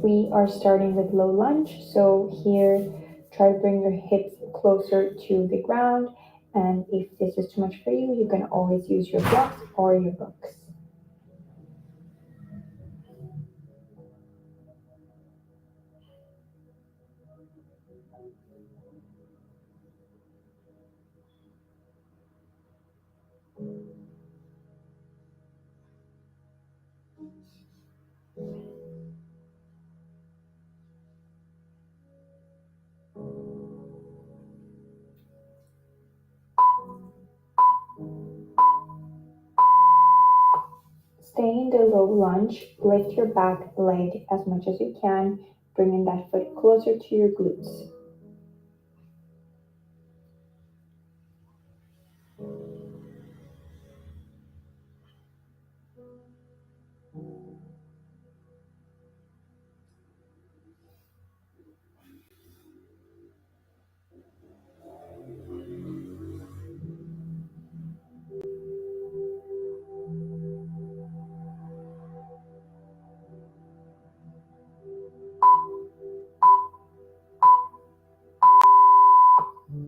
We are starting with low lunge. So here, try to bring your hips closer to the ground. And if this is too much for you, you can always use your blocks or your books. Stay in the low lunge. Lift your back leg as much as you can, bringing that foot closer to your glutes.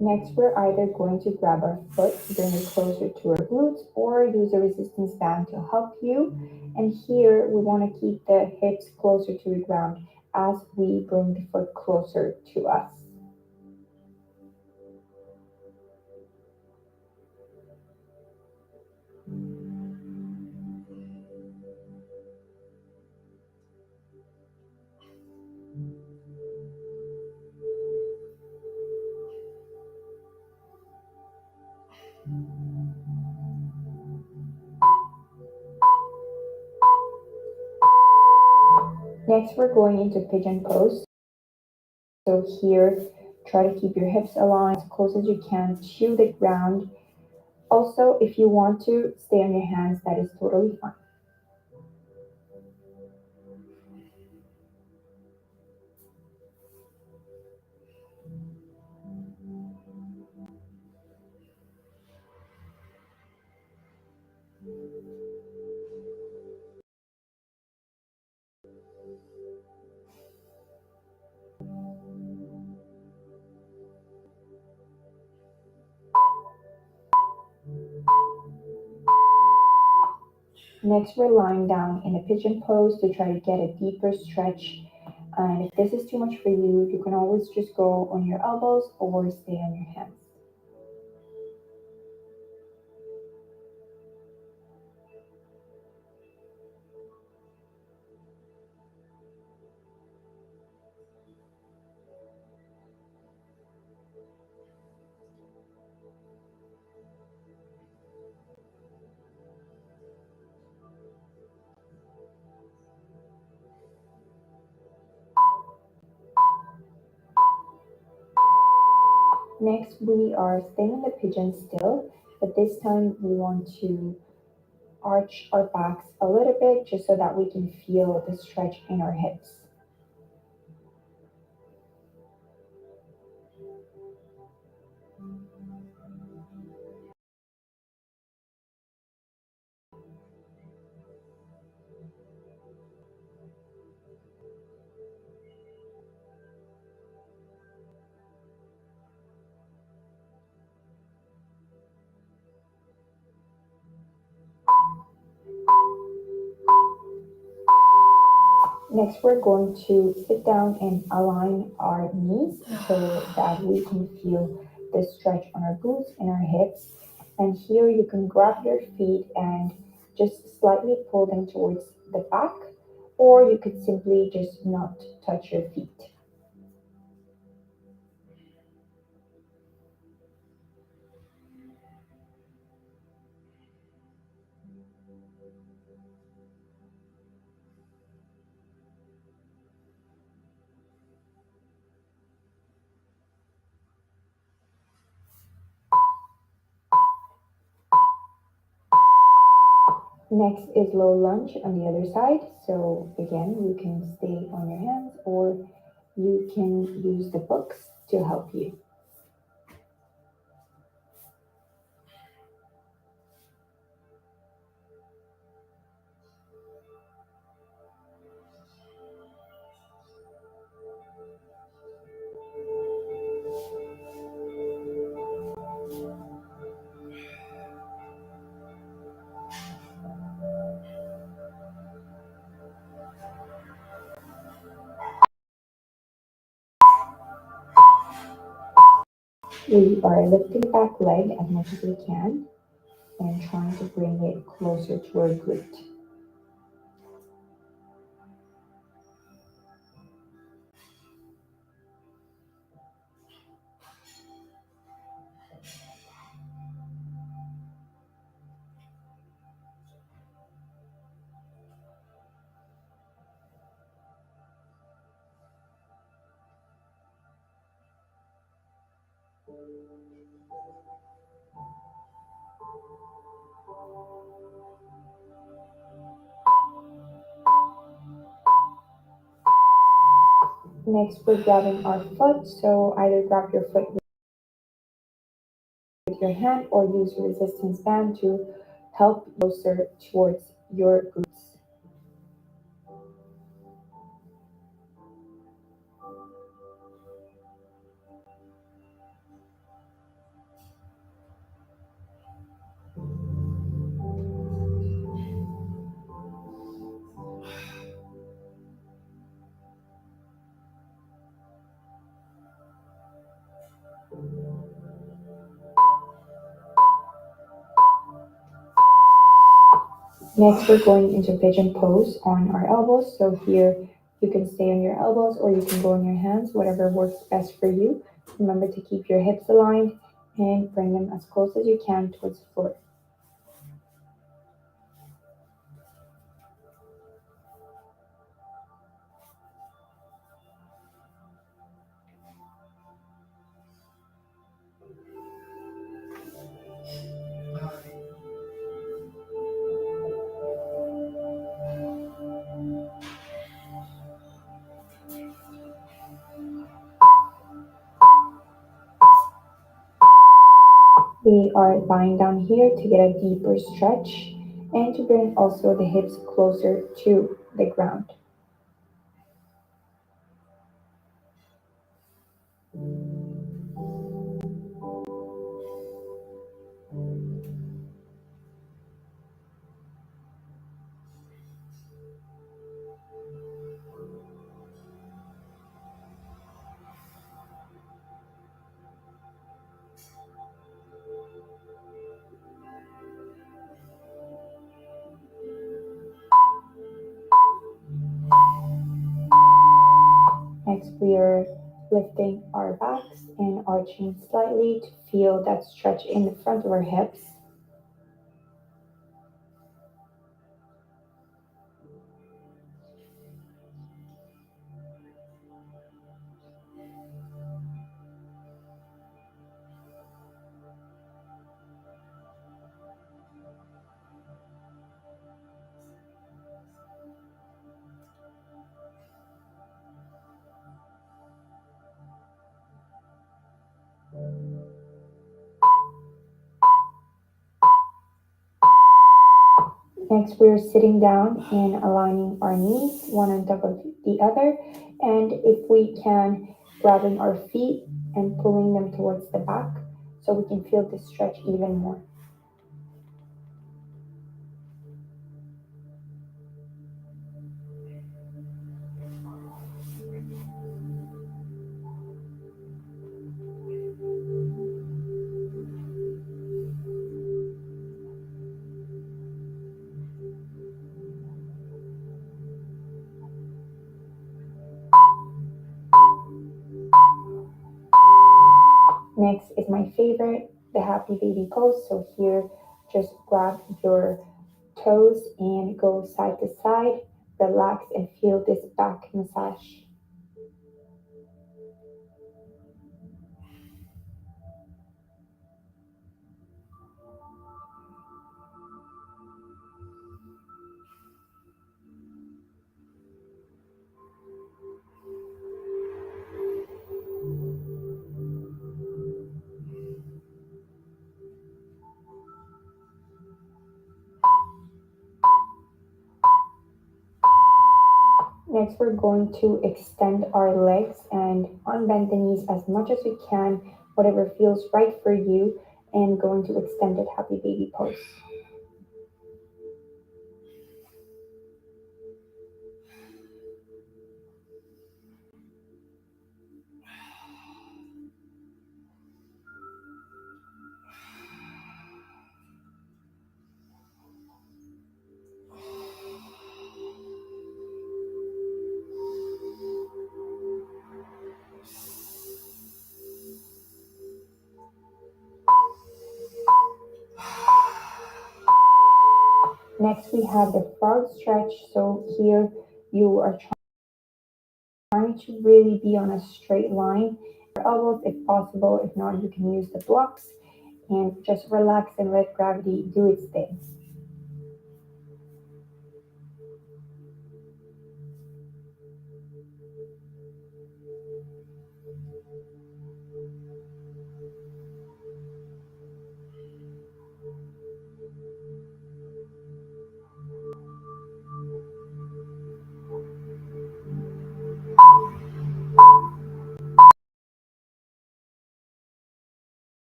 Next, we're either going to grab our foot, bring it closer to our glutes, or use a resistance band to help you. And here, we want to keep the hips closer to the ground as we bring the foot closer to us. Next, we're going into pigeon pose. So here, try to keep your hips aligned as close as you can to the ground. Also, if you want to stay on your hands, that is totally fine. Next, we're lying down in a pigeon pose to try to get a deeper stretch. And if this is too much for you, you can always just go on your elbows or stay on your hands. Next, we are staying in the pigeon still, but this time we want to arch our backs a little bit just so that we can feel the stretch in our hips. Next, we're going to sit down and align our knees so that we can feel the stretch on our glutes and our hips. And here you can grab your feet and just slightly pull them towards the back, or you could simply just not touch your feet. Next is low lunge on the other side. So again, you can stay on your hands or you can use the books to help you. We are lifting the back leg as much as we can and trying to bring it closer to our glute. Next, we're grabbing our foot. So either grab your foot with your hand or use a resistance band to help closer towards your glutes. Next, we're going into pigeon pose on our elbows. So here you can stay on your elbows or you can go on your hands, whatever works best for you. Remember to keep your hips aligned and bring them as close as you can towards the floor. We are lying down here to get a deeper stretch and to bring also the hips closer to the ground. Next, we are lifting our backs and arching slightly to feel that stretch in the front of our hips. Next, we're sitting down and aligning our knees one on top of the other. And if we can, grabbing our feet and pulling them towards the back so we can feel the stretch even more. Next is my favorite, the happy baby pose. So here, just grab your toes and go side to side, relax and feel this back massage. Next, we're going to extend our legs and unbend the knees as much as you can, whatever feels right for you, and go into extended happy baby pose. Next, we have the frog stretch. So here you are trying to really be on a straight line. Your elbows if possible. If not, you can use the blocks and just relax and let gravity do its thing.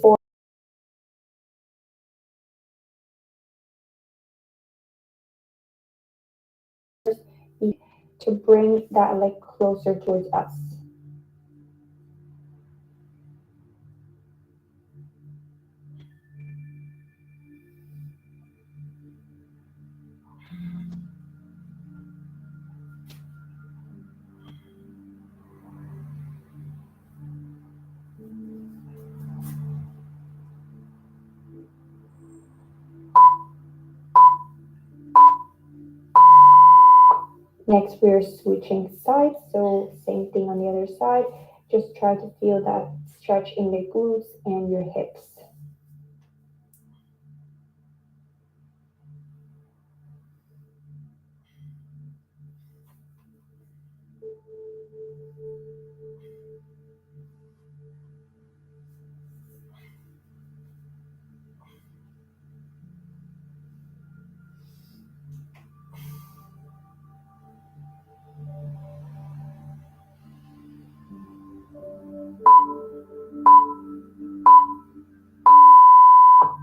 For to bring that leg closer towards us. Next, we're switching sides. So same thing on the other side. Just try to feel that stretch in the glutes and your hips.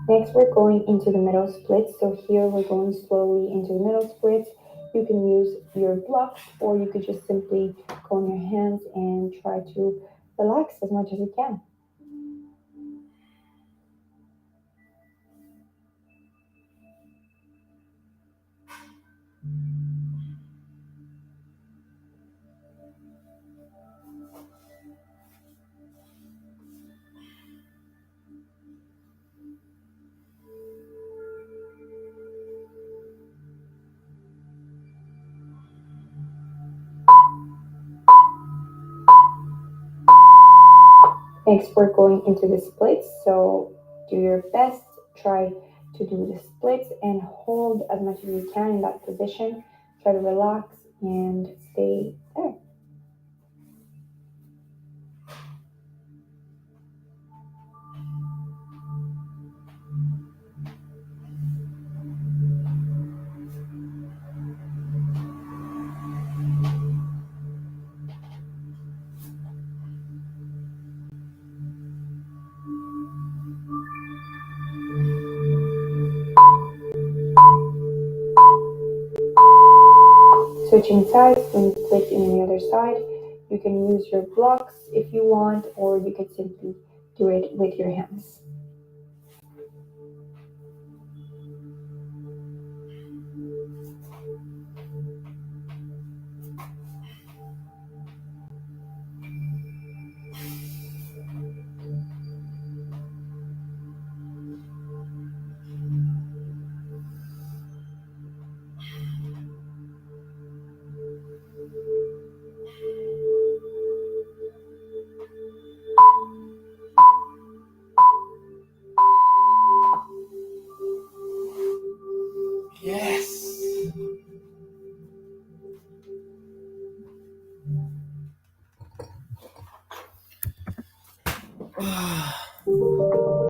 Next, we're going into the middle splits. So here we're going slowly into the middle splits. You can use your blocks or you could just simply go on your hands and try to relax as much as you can. Next, we're going into the splits. So do your best. Try to do the splits and hold as much as you can in that position. Try to relax and stay there. Switching sides when flipping on the other side. You can use your blocks if you want, or you could simply do it with your hands. Yes.